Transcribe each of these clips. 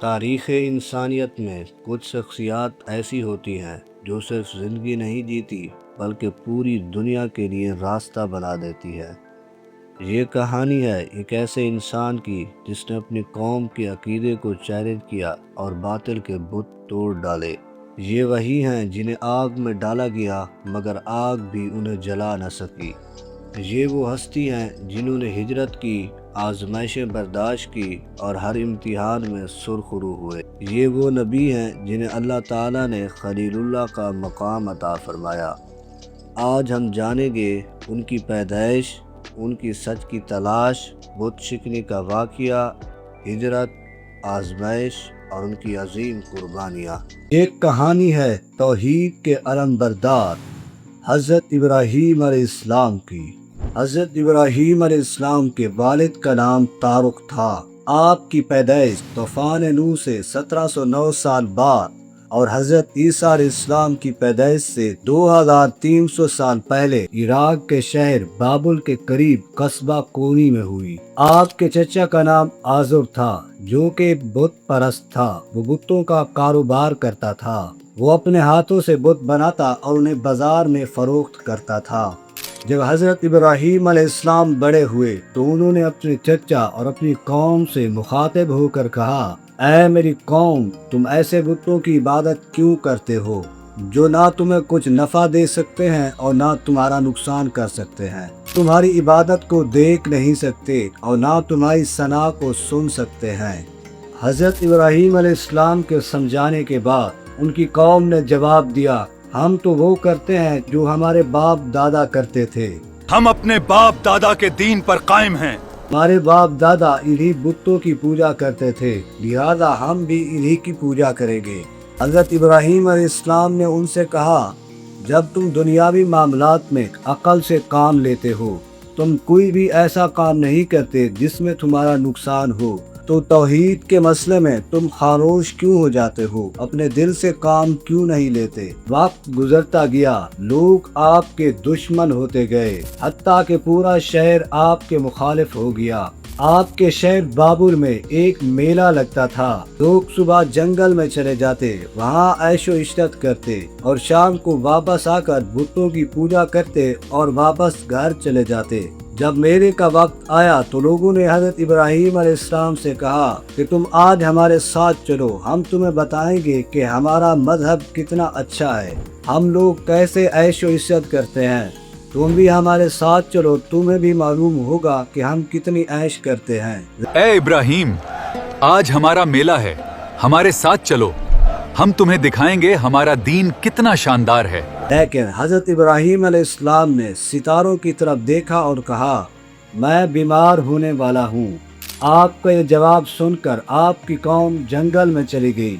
تاریخ انسانیت میں کچھ شخصیات ایسی ہوتی ہیں جو صرف زندگی نہیں جیتی بلکہ پوری دنیا کے لیے راستہ بنا دیتی ہے۔ یہ کہانی ہے ایک ایسے انسان کی جس نے اپنی قوم کے عقیدے کو چیلنج کیا اور باطل کے بت توڑ ڈالے۔ یہ وہی ہیں جنہیں آگ میں ڈالا گیا مگر آگ بھی انہیں جلا نہ سکی۔ یہ وہ ہستی ہیں جنہوں نے ہجرت کی، آزمائشیں برداشت کی اور ہر امتحان میں سرخرو ہوئے۔ یہ وہ نبی ہیں جنہیں اللہ تعالیٰ نے خلیل اللہ کا مقام عطا فرمایا۔ آج ہم جانیں گے ان کی پیدائش، ان کی سچ کی تلاش، بت شکنی کا واقعہ، ہجرت، آزمائش اور ان کی عظیم قربانیاں۔ ایک کہانی ہے توحید کے علم بردار حضرت ابراہیم علیہ السلام کی۔ حضرت ابراہیم علیہ السلام کے والد کا نام طارق تھا۔ آپ کی پیدائش طوفان نوح سے 1709 سال بعد اور حضرت عیسیٰ علیہ السلام کی پیدائش سے 2300 سال پہلے عراق کے شہر بابل کے قریب قصبہ کونی میں ہوئی۔ آپ کے چچا کا نام آزر تھا جو کہ بت پرست تھا۔ وہ بتوں کا کاروبار کرتا تھا۔ وہ اپنے ہاتھوں سے بت بناتا اور انہیں بازار میں فروخت کرتا تھا۔ جب حضرت ابراہیم علیہ السلام بڑے ہوئے تو انہوں نے اپنے چچا اور اپنی قوم سے مخاطب ہو کر کہا، اے میری قوم، تم ایسے بتوں کی عبادت کیوں کرتے ہو جو نہ تمہیں کچھ نفع دے سکتے ہیں اور نہ تمہارا نقصان کر سکتے ہیں؟ تمہاری عبادت کو دیکھ نہیں سکتے اور نہ تمہاری ثنا کو سن سکتے ہیں۔ حضرت ابراہیم علیہ السلام کے سمجھانے کے بعد ان کی قوم نے جواب دیا، ہم تو وہ کرتے ہیں جو ہمارے باپ دادا کرتے تھے۔ ہم اپنے باپ دادا کے دین پر قائم ہیں۔ ہمارے باپ دادا انہی بتوں کی پوجا کرتے تھے، لہذا ہم بھی انہی کی پوجا کریں گے۔ حضرت ابراہیم علیہ السلام نے ان سے کہا، جب تم دنیاوی معاملات میں عقل سے کام لیتے ہو، تم کوئی بھی ایسا کام نہیں کرتے جس میں تمہارا نقصان ہو، تو توحید کے مسئلے میں تم خاموش کیوں ہو جاتے ہو؟ اپنے دل سے کام کیوں نہیں لیتے؟ وقت گزرتا گیا، لوگ آپ کے دشمن ہوتے گئے، حتیٰ کہ پورا شہر آپ کے مخالف ہو گیا۔ آپ کے شہر بابل میں ایک میلہ لگتا تھا۔ لوگ صبح جنگل میں چلے جاتے، وہاں عیش و عشرت کرتے اور شام کو واپس آ کر بتوں کی پوجا کرتے اور واپس گھر چلے جاتے۔ جب میلے کا وقت آیا تو لوگوں نے حضرت ابراہیم علیہ السلام سے کہا کہ تم آج ہمارے ساتھ چلو، ہم تمہیں بتائیں گے کہ ہمارا مذہب کتنا اچھا ہے، ہم لوگ کیسے عیش و عشرت کرتے ہیں۔ تم بھی ہمارے ساتھ چلو، تمہیں بھی معلوم ہوگا کہ ہم کتنی عیش کرتے ہیں۔ اے ابراہیم، آج ہمارا میلہ ہے، ہمارے ساتھ چلو، ہم تمہیں دکھائیں گے ہمارا دین کتنا شاندار ہے۔ لیکن حضرت ابراہیم علیہ السلام نے ستاروں کی طرف دیکھا اور کہا، میں بیمار ہونے والا ہوں۔ آپ کا یہ جواب سن کر آپ کی قوم جنگل میں چلی گئی۔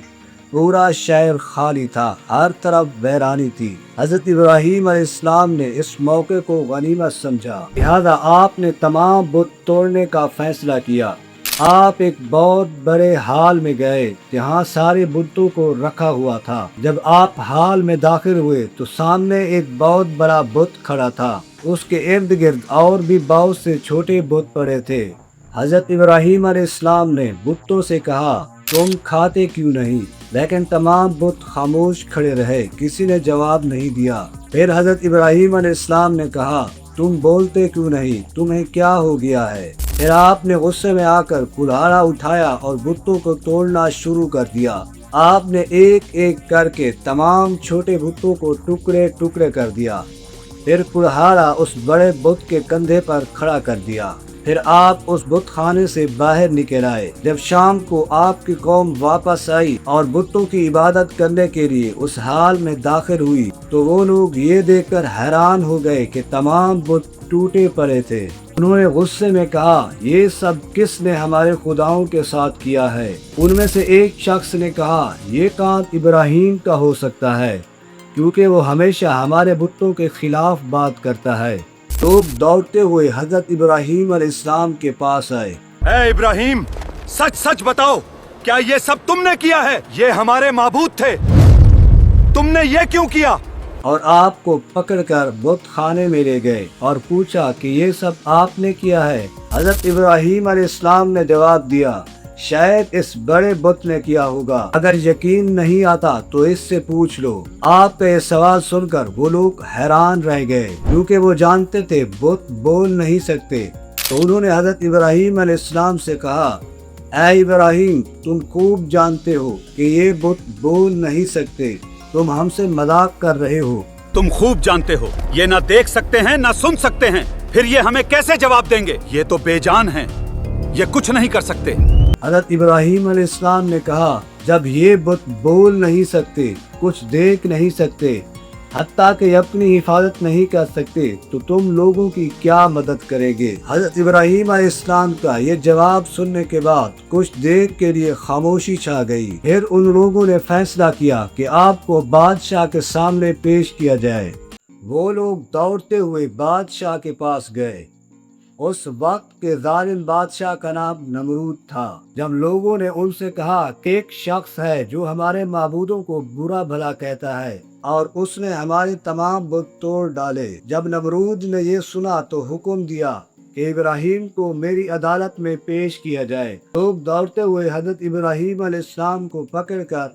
پورا شہر خالی تھا، ہر طرف ویرانی تھی۔ حضرت ابراہیم علیہ السلام نے اس موقع کو غنیمت سمجھا، لہذا آپ نے تمام بت توڑنے کا فیصلہ کیا۔ آپ ایک بہت بڑے ہال میں گئے جہاں سارے بتوں کو رکھا ہوا تھا۔ جب آپ ہال میں داخل ہوئے تو سامنے ایک بہت بڑا بت کھڑا تھا، اس کے ارد گرد اور بھی بہت سے چھوٹے بت پڑے تھے۔ حضرت ابراہیم علیہ السلام نے بتوں سے کہا، تم کھاتے کیوں نہیں؟ لیکن تمام بت خاموش کھڑے رہے، کسی نے جواب نہیں دیا۔ پھر حضرت ابراہیم علیہ السلام نے کہا، تم بولتے کیوں نہیں؟ تمہیں کیا ہو گیا ہے؟ پھر آپ نے غصے میں آ کر کلہاڑا اٹھایا اور بتوں کو توڑنا شروع کر دیا۔ آپ نے ایک ایک کر کے تمام چھوٹے بتوں کو ٹکڑے ٹکڑے کر دیا۔ پھر کلہاڑا اس بڑے بت کے کندھے پر کھڑا کر دیا۔ پھر آپ اس بت خانے سے باہر نکل آئے۔ جب شام کو آپ کی قوم واپس آئی اور بتوں کی عبادت کرنے کے لیے اس حال میں داخل ہوئی تو وہ لوگ یہ دیکھ کر حیران ہو گئے کہ تمام بت ٹوٹے پڑے تھے۔ انہوں نے غصے میں کہا، یہ سب کس نے ہمارے خداؤں کے ساتھ کیا ہے؟ ان میں سے ایک شخص نے کہا، یہ کام ابراہیم کا ہو سکتا ہے کیونکہ وہ ہمیشہ ہمارے بتوں کے خلاف بات کرتا ہے۔ لوگ دوڑتے ہوئے حضرت ابراہیم علیہ السلام کے پاس آئے۔ اے ابراہیم، سچ سچ بتاؤ، کیا یہ سب تم نے کیا ہے؟ یہ ہمارے معبود تھے، تم نے یہ کیوں کیا؟ اور آپ کو پکڑ کر بت خانے میں لے گئے اور پوچھا کہ یہ سب آپ نے کیا ہے؟ حضرت ابراہیم علیہ السلام نے جواب دیا، شاید اس بڑے بت نے کیا ہوگا، اگر یقین نہیں آتا تو اس سے پوچھ لو۔ آپ کا یہ سوال سن کر وہ لوگ حیران رہ گئے، کیونکہ وہ جانتے تھے بت بول نہیں سکتے۔ تو انہوں نے حضرت ابراہیم علیہ السلام سے کہا، اے ابراہیم، تم خوب جانتے ہو کہ یہ بت بول نہیں سکتے، تم ہم سے مذاق کر رہے ہو۔ تم خوب جانتے ہو یہ نہ دیکھ سکتے ہیں نہ سن سکتے ہیں، پھر یہ ہمیں کیسے جواب دیں گے؟ یہ تو بے جان ہیں، یہ کچھ نہیں کر سکتے۔ حضرت ابراہیم علیہ السلام نے کہا، جب یہ بت بول نہیں سکتے، کچھ دیکھ نہیں سکتے، حتیٰ کہ اپنی حفاظت نہیں کر سکتے، تو تم لوگوں کی کیا مدد کرے گے؟ حضرت ابراہیم علیہ السلام کا یہ جواب سننے کے بعد کچھ دیر کے لیے خاموشی چھا گئی۔ پھر ان لوگوں نے فیصلہ کیا کہ آپ کو بادشاہ کے سامنے پیش کیا جائے۔ وہ لوگ دوڑتے ہوئے بادشاہ کے پاس گئے۔ اس وقت کے ظالم بادشاہ کا نام نمرود تھا۔ جب لوگوں نے ان سے کہا کہ ایک شخص ہے جو ہمارے معبودوں کو برا بھلا کہتا ہے اور اس نے ہمارے تمام بت توڑ ڈالے، جب نمرود نے یہ سنا تو حکم دیا کہ ابراہیم کو میری عدالت میں پیش کیا جائے۔ لوگ دوڑتے ہوئے حضرت ابراہیم علیہ السلام کو پکڑ کر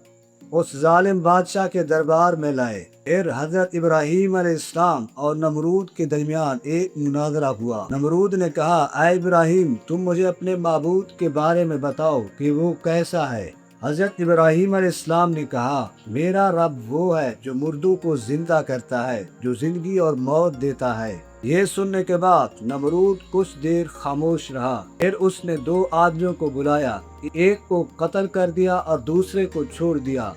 اس ظالم بادشاہ کے دربار میں لائے۔ پھر حضرت ابراہیم علیہ السلام اور نمرود کے درمیان ایک مناظرہ ہوا۔ نمرود نے کہا، اے ابراہیم، تم مجھے اپنے معبود کے بارے میں بتاؤ کہ وہ کیسا ہے۔ حضرت ابراہیم علیہ السلام نے کہا، میرا رب وہ ہے جو مردوں کو زندہ کرتا ہے، جو زندگی اور موت دیتا ہے۔ یہ سننے کے بعد نمرود کچھ دیر خاموش رہا۔ پھر اس نے دو آدمیوں کو بلایا، ایک کو قتل کر دیا اور دوسرے کو چھوڑ دیا۔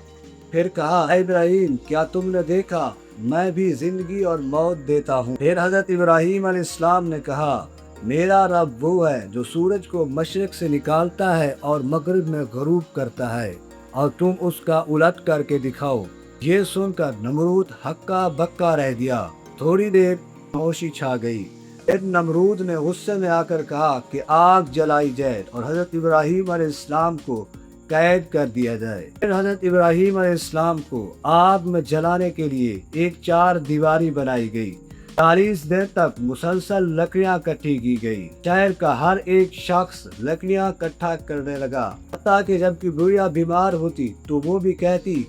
پھر کہا، اے ابراہیم، کیا تم نے دیکھا میں بھی زندگی اور موت دیتا ہوں؟ پھر حضرت ابراہیم علیہ السلام نے کہا، میرا رب وہ ہے جو سورج کو مشرق سے نکالتا ہے اور مغرب میں غروب کرتا ہے، اور تم اس کا الٹ کر کے دکھاؤ۔ یہ سن کر نمرود ہکا بکا رہ گیا۔ تھوڑی دیر خاموشی چھا گئی۔ پھر نمرود نے غصے میں آ کر کہا کہ آگ جلائی جائے اور حضرت ابراہیم علیہ السلام کو قید کر دیا جائے۔ پھر حضرت ابراہیم علیہ السلام کو آگ میں جلانے کے لیے ایک چار دیواری بنائی گئی۔ 40 دن تک مسلسل لکڑیاں اکٹھی کی گئی۔ شہر کا ہر ایک شخص لکڑیاں اکٹھا کرنے لگا، حتیٰ کہ جب کوئی بڑھیا بیمار ہوتی تو وہ بھی کہتی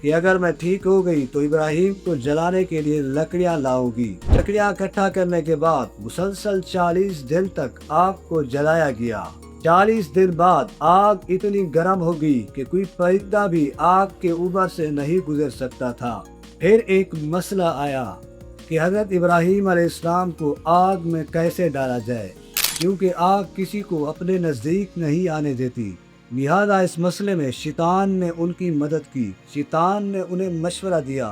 کہ اگر میں ٹھیک ہو گئی تو ابراہیم کو جلانے کے لیے لکڑیاں لاؤں گی۔ لکڑیاں اکٹھا کرنے کے بعد مسلسل 40 دن تک آگ کو جلایا گیا۔ 40 دن بعد آگ اتنی گرم ہو گئی کہ کوئی پرندہ بھی آگ کے اوپر سے نہیں گزر سکتا تھا۔ پھر ایک مسئلہ آیا کہ حضرت ابراہیم علیہ السلام کو آگ میں کیسے ڈالا جائے، کیونکہ آگ کسی کو اپنے نزدیک نہیں آنے دیتی۔ لہذا اس مسئلے میں شیطان نے ان کی مدد کی۔ شیطان نے انہیں مشورہ دیا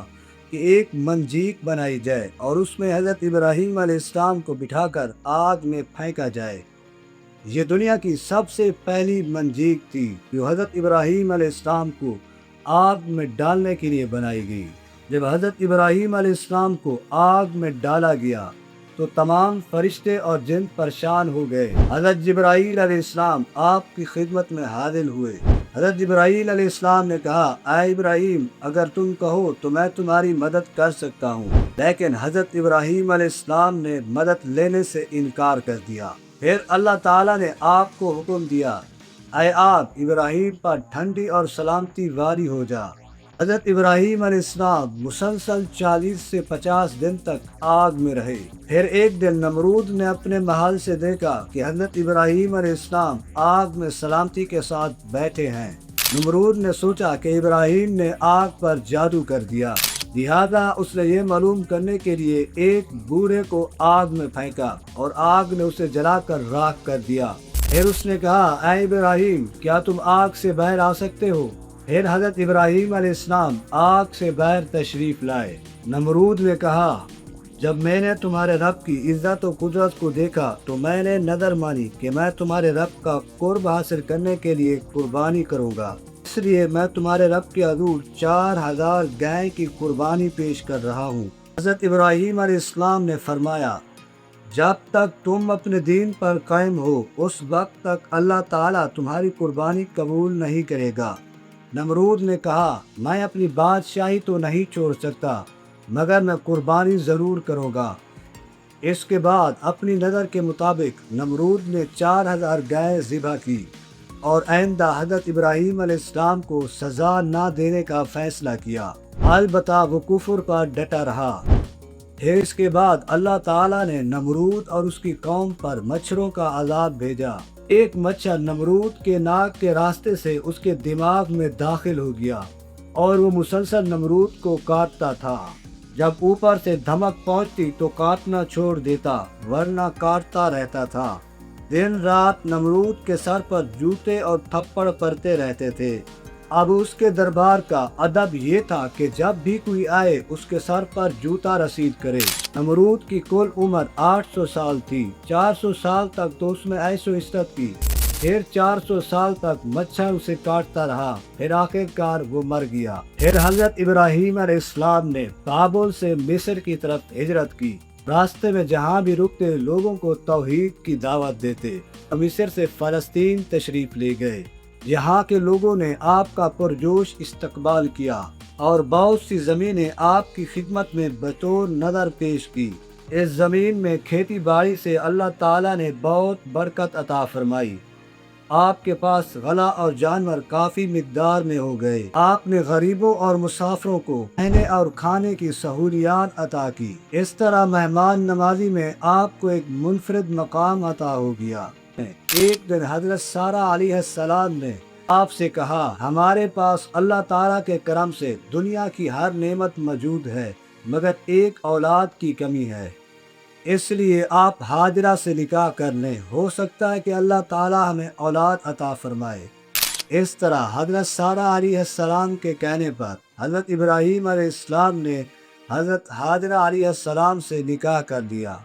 کہ ایک منجیک بنائی جائے اور اس میں حضرت ابراہیم علیہ السلام کو بٹھا کر آگ میں پھینکا جائے۔ یہ دنیا کی سب سے پہلی منجیک تھی جو حضرت ابراہیم علیہ السلام کو آگ میں ڈالنے کے لیے بنائی گئی۔ جب حضرت ابراہیم علیہ السلام کو آگ میں ڈالا گیا تو تمام فرشتے اور جن پریشان ہو گئے۔ حضرت جبرائیل علیہ السلام آپ کی خدمت میں حاضر ہوئے۔ حضرت جبرائیل علیہ السلام نے کہا، اے ابراہیم، اگر تم کہو تو میں تمہاری مدد کر سکتا ہوں۔ لیکن حضرت ابراہیم علیہ السلام نے مدد لینے سے انکار کر دیا۔ پھر اللہ تعالیٰ نے آگ کو حکم دیا، اے آگ، ابراہیم پر ٹھنڈی اور سلامتی واری ہو جا۔ حضرت ابراہیم علیہ السلام مسلسل 40 سے 50 دن تک آگ میں رہے۔ پھر ایک دن نمرود نے اپنے محل سے دیکھا کہ حضرت ابراہیم علیہ السلام آگ میں سلامتی کے ساتھ بیٹھے ہیں۔ نمرود نے سوچا کہ ابراہیم نے آگ پر جادو کر دیا، لہذا اس نے یہ معلوم کرنے کے لیے ایک بوڑھے کو آگ میں پھینکا اور آگ نے اسے جلا کر راکھ کر دیا۔ پھر اس نے کہا، اے ابراہیم، کیا تم آگ سے باہر آ سکتے ہو؟ پھر حضرت ابراہیم علیہ السلام آگ سے باہر تشریف لائے۔ نمرود نے کہا، جب میں نے تمہارے رب کی عزت و قدرت کو دیکھا تو میں نے نظر مانی کہ میں تمہارے رب کا قرب حاصل کرنے کے لیے قربانی کروں گا، اس لیے میں تمہارے رب کے حضور 4000 گائے کی قربانی پیش کر رہا ہوں۔ حضرت ابراہیم علیہ السلام نے فرمایا، جب تک تم اپنے دین پر قائم ہو اس وقت تک اللہ تعالیٰ تمہاری قربانی قبول نہیں کرے گا۔ نمرود نے کہا، میں اپنی بادشاہی تو نہیں چھوڑ سکتا، مگر میں قربانی ضرور کروں گا۔ اس کے بعد اپنی نظر کے مطابق نمرود نے 4000 گائے ذبح کی اور آئندہ حضرت ابراہیم علیہ السلام کو سزا نہ دینے کا فیصلہ کیا، البتہ وہ کفر پر ڈٹا رہا۔ پھر اس کے بعد اللہ تعالیٰ نے نمرود اور اس کی قوم پر مچھروں کا عذاب بھیجا۔ ایک مچھر نمرود کے ناک کے راستے سے اس کے دماغ میں داخل ہو گیا اور وہ مسلسل نمرود کو کاٹتا تھا۔ جب اوپر سے دھمک پہنچتی تو کاٹنا چھوڑ دیتا، ورنہ کاٹتا رہتا تھا۔ دن رات نمرود کے سر پر جوتے اور تھپڑ پڑتے رہتے تھے۔ اب اس کے دربار کا ادب یہ تھا کہ جب بھی کوئی آئے اس کے سر پر جوتا رسید کرے۔ نمرود کی کل عمر 800 سال تھی۔ 400 سال تک تو اس میں عیش و عشرت کی، پھر 400 سال تک مچھر اسے کاٹتا رہا، پھر آخرکار وہ مر گیا۔ پھر حضرت ابراہیم علیہ السلام نے کابل سے مصر کی طرف ہجرت کی۔ راستے میں جہاں بھی رکتے لوگوں کو توحید کی دعوت دیتے۔ مصر سے فلسطین تشریف لے گئے۔ یہاں کے لوگوں نے آپ کا پرجوش استقبال کیا اور بہت سی زمینیں آپ کی خدمت میں بطور نذر پیش کی۔ اس زمین میں کھیتی باڑی سے اللہ تعالیٰ نے بہت برکت عطا فرمائی۔ آپ کے پاس غلہ اور جانور کافی مقدار میں ہو گئے۔ آپ نے غریبوں اور مسافروں کو رہنے اور کھانے کی سہولیات عطا کی۔ اس طرح مہمان نوازی میں آپ کو ایک منفرد مقام عطا ہو گیا۔ ایک دن حضرت سارہ علیہ السلام نے آپ سے کہا، ہمارے پاس اللہ تعالیٰ کے کرم سے دنیا کی ہر نعمت موجود ہے، مگر ایک اولاد کی کمی ہے، اس لیے آپ ہاجرہ سے نکاح کر لیں، ہو سکتا ہے کہ اللہ تعالیٰ ہمیں اولاد عطا فرمائے۔ اس طرح حضرت سارہ علیہ السلام کے کہنے پر حضرت ابراہیم علیہ السلام نے حضرت ہاجرہ علیہ السلام سے نکاح کر دیا۔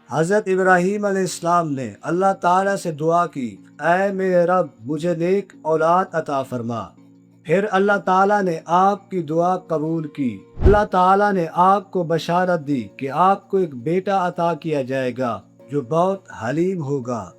حضرت ابراہیم علیہ السلام نے اللہ تعالیٰ سے دعا کی، اے میرے رب مجھے نیک اولاد عطا فرما۔ پھر اللہ تعالیٰ نے آپ کی دعا قبول کی۔ اللہ تعالیٰ نے آپ کو بشارت دی کہ آپ کو ایک بیٹا عطا کیا جائے گا جو بہت حلیم ہوگا۔